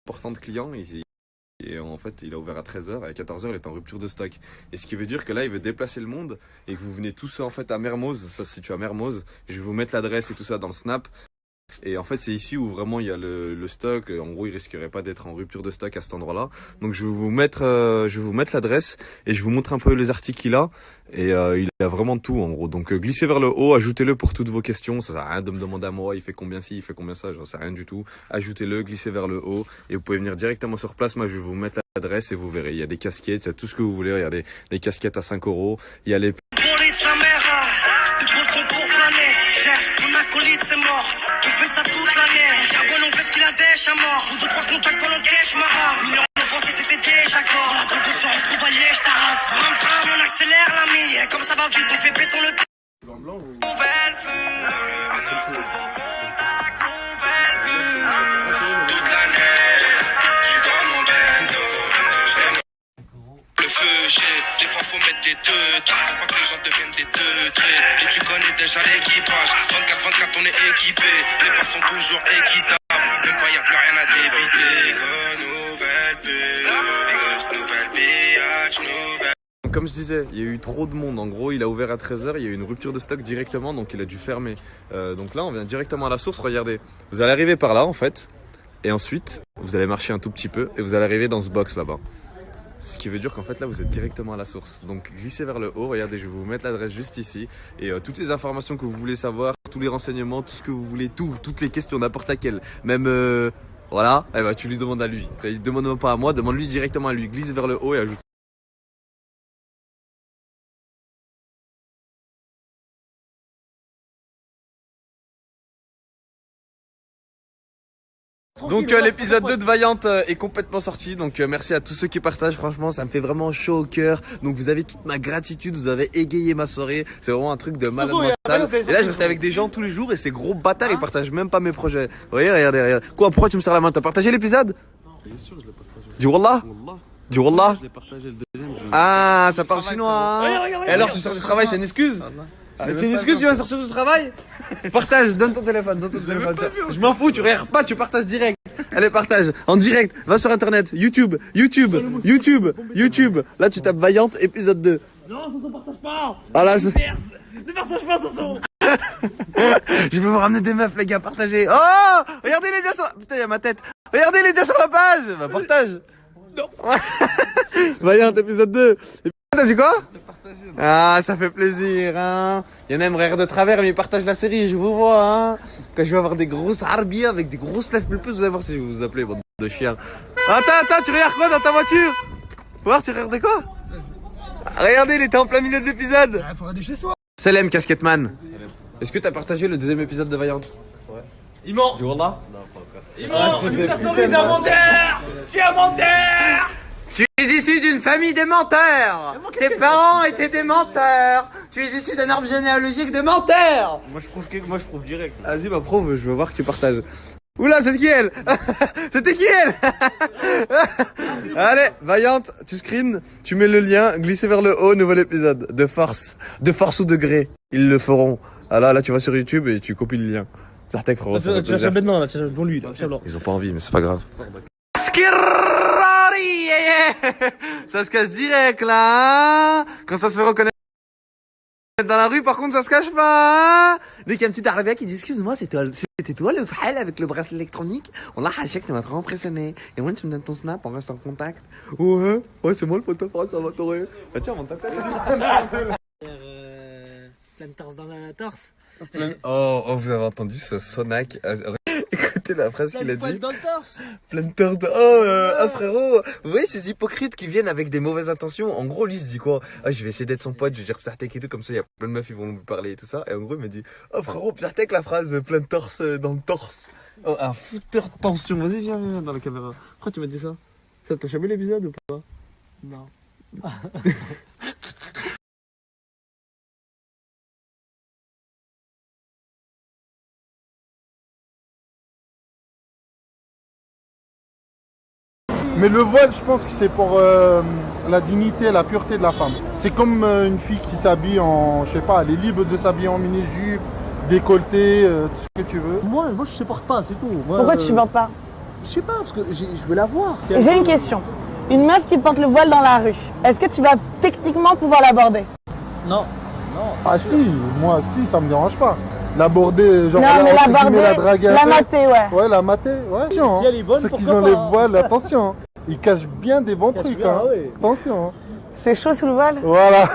important de clients. Et en fait, il a ouvert à 13h et à 14h, il est en rupture de stock. Et ce qui veut dire que là, il veut déplacer le monde et que vous venez tous en fait à Mermoz. Ça se situe à Mermoz. Je vais vous mettre l'adresse et tout ça dans le snap. Et en fait, c'est ici où vraiment il y a le stock. En gros, il risquerait pas d'être en rupture de stock à cet endroit-là. Donc, je vais vous mettre l'adresse et je vous montre un peu les articles qu'il a. Et il a vraiment tout en gros. Donc, glissez vers le haut, ajoutez-le pour toutes vos questions. Ça sert à rien de me demander à moi, il fait combien ci, il fait combien ça. J'en sais rien du tout. Ajoutez-le, glissez vers le haut et vous pouvez venir directement sur place. Moi, je vais vous mettre l'adresse et vous verrez. Il y a des casquettes, il y a tout ce que vous voulez. Regardez, les casquettes à 5 €. Il y a les mon acolyte c'est mort, on fait ça toute l'année. Charbonne on fait ce qu'il a déjà mort. Vous deux trois contacts pendant le cash mara. Millions on pensait c'était déjà corps. La tribu se retrouve à Liège, ta race. Vram vram on accélère l'ami. Comme ça va vite on fait béton le nouvelle feu. Nouveau contact, nouvelle vue. Toute l'année, j'suis dans mon bendo. Le feu, des fois faut mettre des deux traits pour pas que les gens deviennent des deux traits. Et tu connais déjà l'équipage, 24-24 on est équipé. Les parts sont toujours équitables, même quand y a plus rien à débiter. Go, nouvelle pub, nouvelle biatch, nouvelle. Comme je disais, il y a eu trop de monde. En gros, il a ouvert à 13h, il y a eu une rupture de stock directement, donc il a dû fermer. Donc là, on vient directement à la source. Regardez, vous allez arriver par là en fait, et ensuite, vous allez marcher un tout petit peu, et vous allez arriver dans ce box là-bas. Ce qui veut dire qu'en fait là vous êtes directement à la source. Donc glissez vers le haut, regardez, je vais vous mettre l'adresse juste ici. Et toutes les informations que vous voulez savoir, tous les renseignements, tout ce que vous voulez, toutes les questions, n'importe laquelle. Même voilà, eh ben, tu lui demandes à lui. Demande pas à moi, demande-lui directement à lui. Glisse vers le haut et ajoute. Donc l'épisode 2 de Vaillante est complètement sorti, donc merci à tous ceux qui partagent, franchement ça me fait vraiment chaud au cœur. Donc vous avez toute ma gratitude, vous avez égayé ma soirée, c'est vraiment un truc de malade mental. Et là je reste avec des gens tous les jours et ces gros bâtards ils partagent même pas mes projets. Vous voyez, regardez. Quoi, pourquoi tu me serres la main? T'as partagé l'épisode? Bien sûr je l'ai partagé. Du Wallah? Du Wallah? Je l'ai partagé le deuxième. Ah, ça parle chinois hein. Et alors tu sors du travail, c'est une excuse? C'est une excuse, tu viens sortir du travail? Partage, donne ton téléphone, Je m'en fous, tu regardes pas, tu partages direct. Allez, partage, en direct, va sur internet, YouTube. Là, tu tapes Vaillante, épisode 2. Non, Soso, partage pas. Ah là, Ne partage pas, Soso. je veux vous ramener des meufs, les gars, partagez. Oh, regardez les liens sur... Putain, il y a ma tête. Regardez les liens sur la page. Bah, partage. Non. Vaillante, épisode 2. T'as dit quoi? Ah, ça fait plaisir, hein. Il y en a aimerait rire de travers, mais ils partagent la série, je vous vois, hein. Quand je vais avoir des grosses arbies avec des grosses lèvres plus, vous allez voir si je vais vous appeler, bande de chiens. Attends, tu regardes quoi dans ta voiture? Faut voir, tu regardais quoi? Regardez, il était en plein milieu de l'épisode. Il faut regarder chez soi. Salam, Casketman. Est-ce que t'as partagé le deuxième épisode de Vaillante? Ouais. Il ment. Du Wallah? Non, pas encore. Il ment. Il t'autorise un menteur. Tu es un menteur. Tu es issu d'une famille de menteurs. Tes parents étaient des menteurs. Tu es issu d'un arbre généalogique de menteurs. Moi je prouve direct. Vas-y, ma prouve, je veux voir que tu partages. Oula, c'est qui elle? C'était qui elle? Allez, Vaillante, tu screens, tu mets le lien, glissez vers le haut, nouvel épisode. De force ou de gré, ils le feront. Ah là, tu vas sur YouTube et tu copies le lien. Zartek, frérot, ça fait Tu l'as plaisir. maintenant, là, tu l'as devant lui. Ils ont pas envie, mais c'est pas grave. Ça se cache direct là, hein. Quand ça se fait reconnaître dans la rue, par contre ça se cache pas, hein. Dès qu'il y a un petit arabia qui dit excuse-moi, c'était toi le frère avec le bracelet électronique. On l'a haché, tu m'as trop impressionné. Et moi tu me donnes ton snap, on reste en contact. Ouais c'est moi le photographe, ça va t'aurer. Bah tiens, on t'appelle. Plein de torse dans la torse. Oh, vous avez entendu ce sonac. Écoutez la phrase qu'il a dit. Dans le torse. Plein de torse. Oh, frérot. Vous voyez ces hypocrites qui viennent avec des mauvaises intentions. En gros, lui il se dit quoi? Ah, je vais essayer d'être son pote, je vais dire Psartek et tout, comme ça il y a plein de meufs, ils vont me parler et tout ça. Et en gros, il m'a dit, oh frérot, Psartek, la phrase plein de torse dans le torse. Oh, un fouteur de tension. Vas-y, viens dans la caméra. Pourquoi tu m'as dit ça? T'as jamais l'épisode ou pas? Non. Mais le voile, je pense que c'est pour la dignité, la pureté de la femme. C'est comme une fille qui s'habille en, je sais pas, elle est libre de s'habiller en mini-jupe, décolleté, tout ce que tu veux. Moi, je supporte pas, c'est tout. Moi, Pourquoi tu supportes pas? Je sais pas, parce que je veux la voir. J'ai une question. Une meuf qui porte le voile dans la rue, est-ce que tu vas techniquement pouvoir l'aborder? Non. Ah si, moi si, ça me dérange pas. L'aborder, genre Non, là, mais entre guillemets, l'aborder, la draguer un la peu. mater, ouais. Ouais, la mater, ouais. Attention, Si elle est bonne, ceux qui pourquoi ont les pas, hein. voiles, attention. Ils cachent bien des bons Cache trucs, bien, hein. ouais. Attention. C'est chaud sous le voile? Voilà.